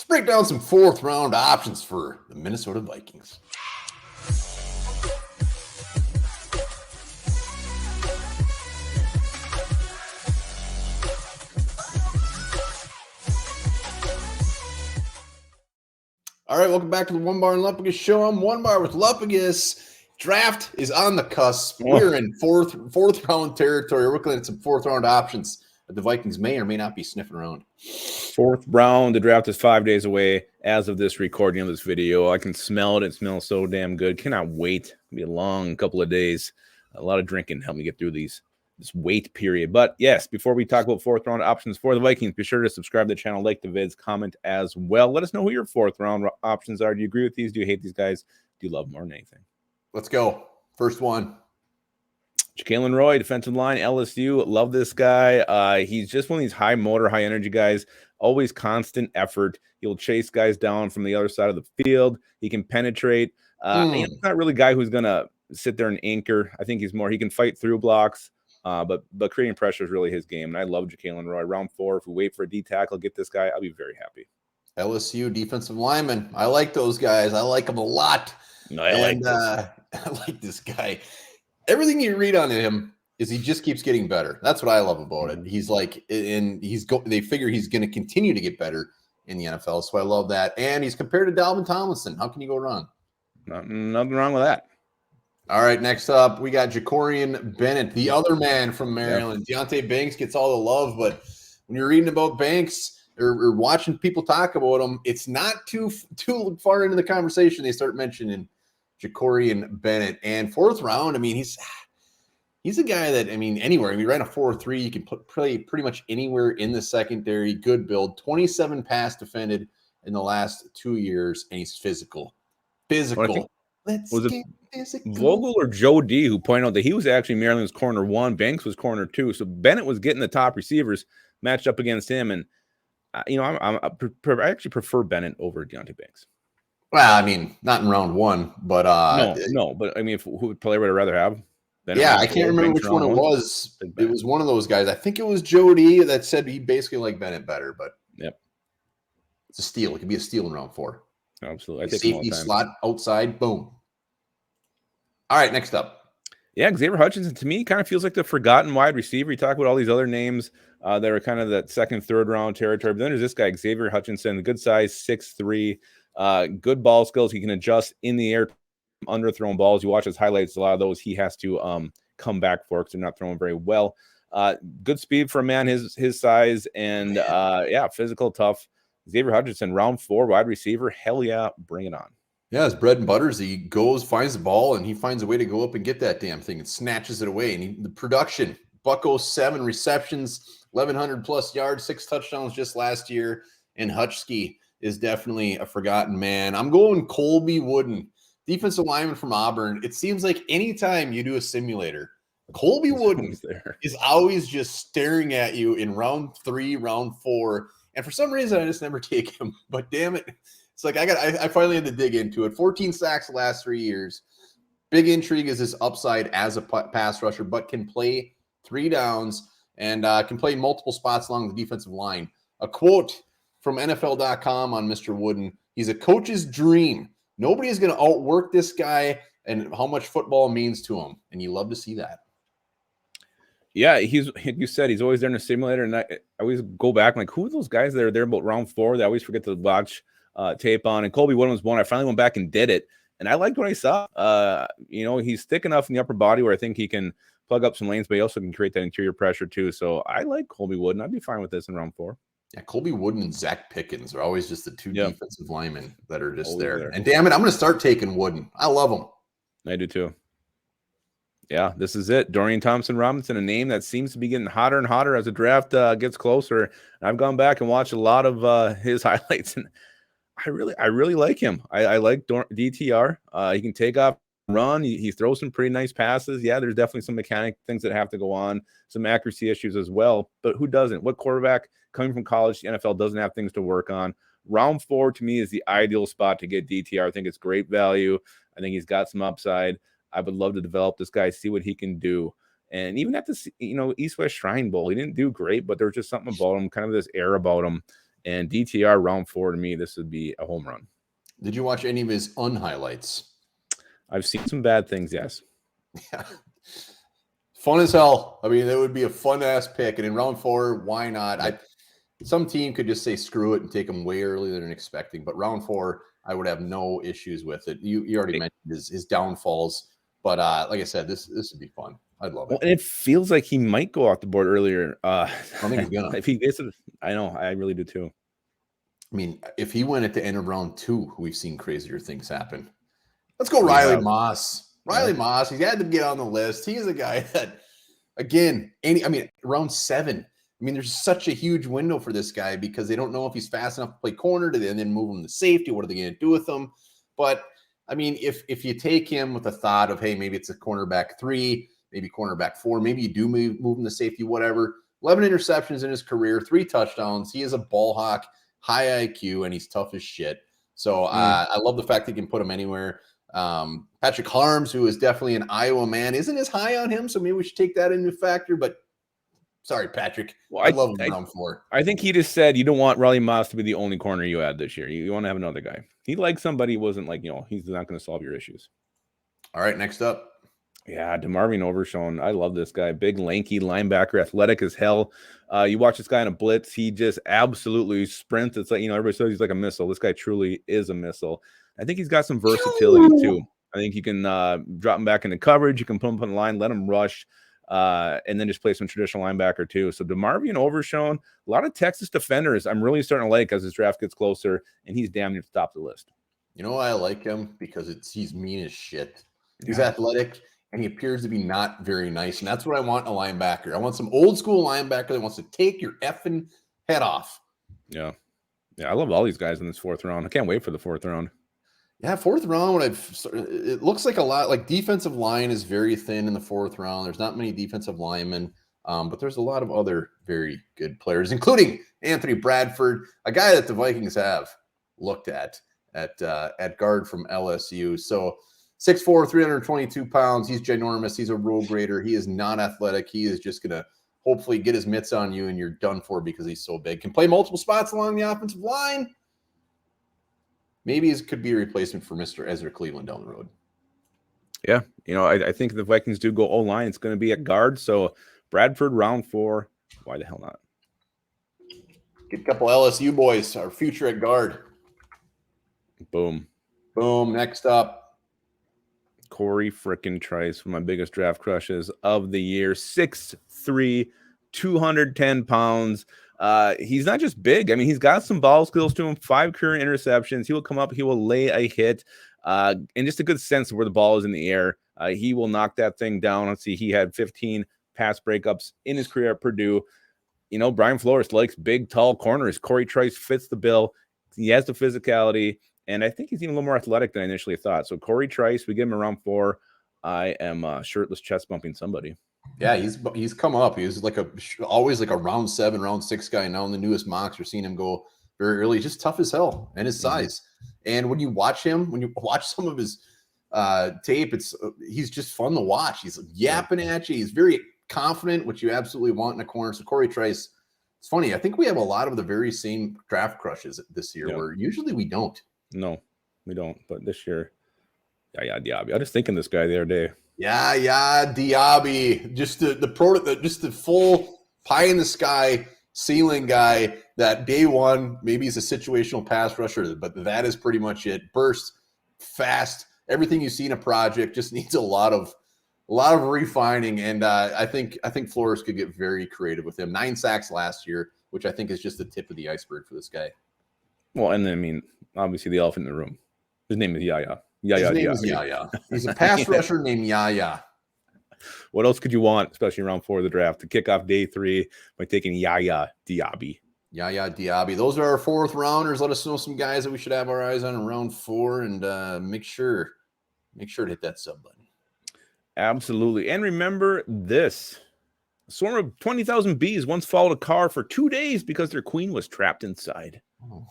break down some fourth round options for the Minnesota Vikings. All right, welcome back to the Onebar and Lupagus show. I'm Onebar with Lupagus. Draft is on the cusp. We're in fourth round territory. We're looking at some fourth round options that the Vikings may or may not be sniffing around. Fourth round. The draft is 5 days away as of this recording of this video. I can smell it. It smells so damn good. Cannot wait. It'll be a long couple of days. A lot of drinking. Help me get through this wait period. But yes, before we talk about fourth round options for the Vikings, be sure to subscribe to the channel, like the vids, comment as well. Let us know who your fourth round options are. Do you agree with these? Do you hate these guys? Do you love them more than anything? Let's go. First one. Jalen Roy, defensive line, LSU. Love this guy. He's just one of these high motor, high energy guys. Always constant effort. He'll chase guys down from the other side of the field. He can penetrate. He's not really a guy who's going to sit there and anchor. I think he's more, he can fight through blocks. But creating pressure is really his game. And I love Jalen Roy. Round 4, if we wait for a D tackle, get this guy, I'll be very happy. LSU defensive lineman. I like those guys. I like them a lot. No, I like this guy. Everything you read on him is he just keeps getting better. That's what I love about it. He's like, and they figure he's going to continue to get better in the NFL. So I love that. And he's compared to Dalvin Tomlinson. How can you go wrong? Nothing wrong with that. All right, next up, we got Ja'Cory Bennett, the other man from Maryland. Deonte Banks gets all the love, but when you're reading about Banks or watching people talk about him, it's not too far into the conversation they start mentioning Ja'Cory Bennett. And fourth round, I mean, he's a guy that, I mean, anywhere. If you ran a 4-3, you can play pretty much anywhere in the secondary. Good build. 27 pass defended in the last 2 years, and he's physical. Let's get physical. Vogel or Joe D who pointed out that he was actually Maryland's corner 1, Banks was corner 2. So Bennett was getting the top receivers matched up against him. And, I actually prefer Bennett over Deonte Banks. Well, I mean, not in round 1, but no. But I mean, who player would I rather have? I can't remember which one it was. It was one of those guys. I think it was Jody that said he basically liked Bennett better, but yep, it's a steal. It could be a steal in round 4. Absolutely, safety slot outside, boom. All right, next up. Yeah, Xavier Hutchinson to me kind of feels like the forgotten wide receiver. You talk about all these other names that are kind of that second, third round territory, but then there's this guy Xavier Hutchinson, good size, 6'3". Good ball skills. He can adjust in the air, underthrown balls. You watch his highlights. A lot of those he has to come back for because they're not throwing very well. Good speed for a man his size, and physical, tough. Xavier Hutchinson, round 4, wide receiver. Hell yeah, bring it on. Yeah, his bread and butter is he goes, finds the ball, and he finds a way to go up and get that damn thing and snatches it away. And the production, Bucko 7 receptions, 1,100 plus yards, 6 touchdowns just last year, and Hutchski is definitely a forgotten man. I'm going Colby Wooden, defensive lineman from Auburn. It seems like anytime you do a simulator, Colby Wooden is always just staring at you in round 3, round 4. And for some reason, I just never take him. But damn it, it's like I finally had to dig into it. 14 sacks the last 3 years. Big intrigue is his upside as a pass rusher, but can play 3 downs and can play multiple spots along the defensive line. A quote from NFL.com on Mr. Wooden: he's a coach's dream. Nobody is going to outwork this guy and how much football means to him. And you love to see that. Yeah, you said he's always there in a simulator. And I always go back and like, who are those guys that are there about round 4 that I always forget to watch tape on? And Colby Wooden was one. I finally went back and did it. And I liked what I saw. He's thick enough in the upper body where I think he can plug up some lanes, but he also can create that interior pressure too. So I like Colby Wooden. I'd be fine with this in round 4. Yeah, Colby Wooden and Zach Pickens are always just the 2 defensive linemen that are just there. And damn it, I'm going to start taking Wooden. I love him. I do too. Yeah, this is it. Dorian Thompson-Robinson, a name that seems to be getting hotter and hotter as the draft gets closer. And I've gone back and watched a lot of his highlights, and I really like him. I like DTR. He can take off, run. He throws some pretty nice passes. Yeah, there's definitely some mechanic things that have to go on, some accuracy issues as well. But who doesn't? What quarterback coming from college to the NFL doesn't have things to work on? Round 4 to me is the ideal spot to get DTR. I think it's great value. I think he's got some upside. I would love to develop this guy, see what he can do. And even at the East-West Shrine Bowl, he didn't do great, but there was just something about him, kind of this air about him. And DTR round 4 to me, this would be a home run. Did you watch any of his unhighlights? I've seen some bad things, yes. Yeah. Fun as hell. I mean, that would be a fun ass pick. And in round 4, why not? Some team could just say screw it and take him way earlier than expecting. But round 4, I would have no issues with it. You already mentioned his downfalls. But like I said, this would be fun. I'd love it. Well, and it feels like he might go off the board earlier. I think he's gonna. If he gets it, I know, I really do too. I mean, if he went at the end of round 2, we've seen crazier things happen. Let's go Riley Moss. Riley Moss, he had to get on the list. He is a guy that, again, round 7. I mean, there's such a huge window for this guy because they don't know if he's fast enough to play corner and then move him to safety. What are they going to do with him? But, I mean, if you take him with the thought of, hey, maybe it's a cornerback 3, maybe cornerback 4, maybe you do move him to safety, whatever. 11 interceptions in his career, 3 touchdowns. He is a ball hawk, high IQ, and he's tough as shit. So I love the fact that you can put him anywhere. Patrick Harms, who is definitely an Iowa man, isn't as high on him, so maybe we should take that into factor. But sorry, Patrick. Well, I love him round 4. I think he just said you don't want Riley Moss to be the only corner you add this year. You want to have another guy. He likes somebody who wasn't like, he's not going to solve your issues. All right, next up. Yeah, DeMarvin Overshown. I love this guy. Big, lanky linebacker, athletic as hell. You watch this guy in a blitz, he just absolutely sprints. It's like, everybody says he's like a missile. This guy truly is a missile. I think he's got some versatility too. I think you can drop him back into coverage. You can put him on the line, let him rush, and then just play some traditional linebacker too. So DeMarvin Overshown, a lot of Texas defenders I'm really starting to like as this draft gets closer, and he's damn near to top the list. You know why I like him? Because he's mean as shit. He's athletic, and he appears to be not very nice. And that's what I want in a linebacker. I want some old school linebacker that wants to take your effing head off. Yeah. I love all these guys in this 4th round. I can't wait for the 4th round. Yeah, 4th round, it looks like a lot. Like defensive line is very thin in the 4th round. There's not many defensive linemen, but there's a lot of other very good players, including Anthony Bradford, a guy that the Vikings have looked at guard from LSU. So 6'4", 322 pounds. He's ginormous. He's a road grader. He is not athletic. He is just going to hopefully get his mitts on you, and you're done for because he's so big. Can play multiple spots along the offensive line. Maybe it could be a replacement for Mr. Ezra Cleveland down the road. Yeah, I think if the Vikings do go O-line, it's going to be at guard. So Bradford, round 4. Why the hell not? Get a couple LSU boys, our future at guard. Boom. Next up. Corey frickin' Trice, one of my biggest draft crushes of the year. 6'3", 210 pounds. He's not just big. I mean, he's got some ball skills to him. 5 career interceptions. He will come up. He will lay a hit. And just a good sense of where the ball is in the air. He will knock that thing down. Let's see. He had 15 pass breakups in his career at Purdue. Brian Flores likes big, tall corners. Corey Trice fits the bill. He has the physicality. And I think he's even a little more athletic than I initially thought. So Corey Trice, we give him around 4. I am shirtless chest bumping somebody. Yeah, he's come up. He was always like a round 7, round 6 guy. Now in the newest mocks, we're seeing him go very early. Just tough as hell, and his size. And when you watch him, when you watch some of his tape, he's just fun to watch. He's yapping at you. He's very confident, which you absolutely want in a corner. So Corey Trice, it's funny. I think we have a lot of the very same draft crushes this year, where usually we don't. No, we don't. But this year, Diaby. I was just thinking this guy the other day. Diaby. Just the full pie in the sky ceiling guy that day one, maybe he's a situational pass rusher, but that is pretty much it. Burst, fast, everything you see in a project just needs a lot of refining. And I think Flores could get very creative with him. 9 sacks last year, which I think is just the tip of the iceberg for this guy. Well, and then, I mean, obviously the elephant in the room. His name is Yaya. His name is Yaya. He's a pass rusher named Yaya. What else could you want, especially around 4 of the draft, to kick off day 3 by taking Yaya Diaby? Yaya Diaby. Those are our 4th rounders. Let us know some guys that we should have our eyes on in round 4, and make sure to hit that sub button. Absolutely. And remember this. A swarm of 20,000 bees once followed a car for 2 days because their queen was trapped inside. Oh.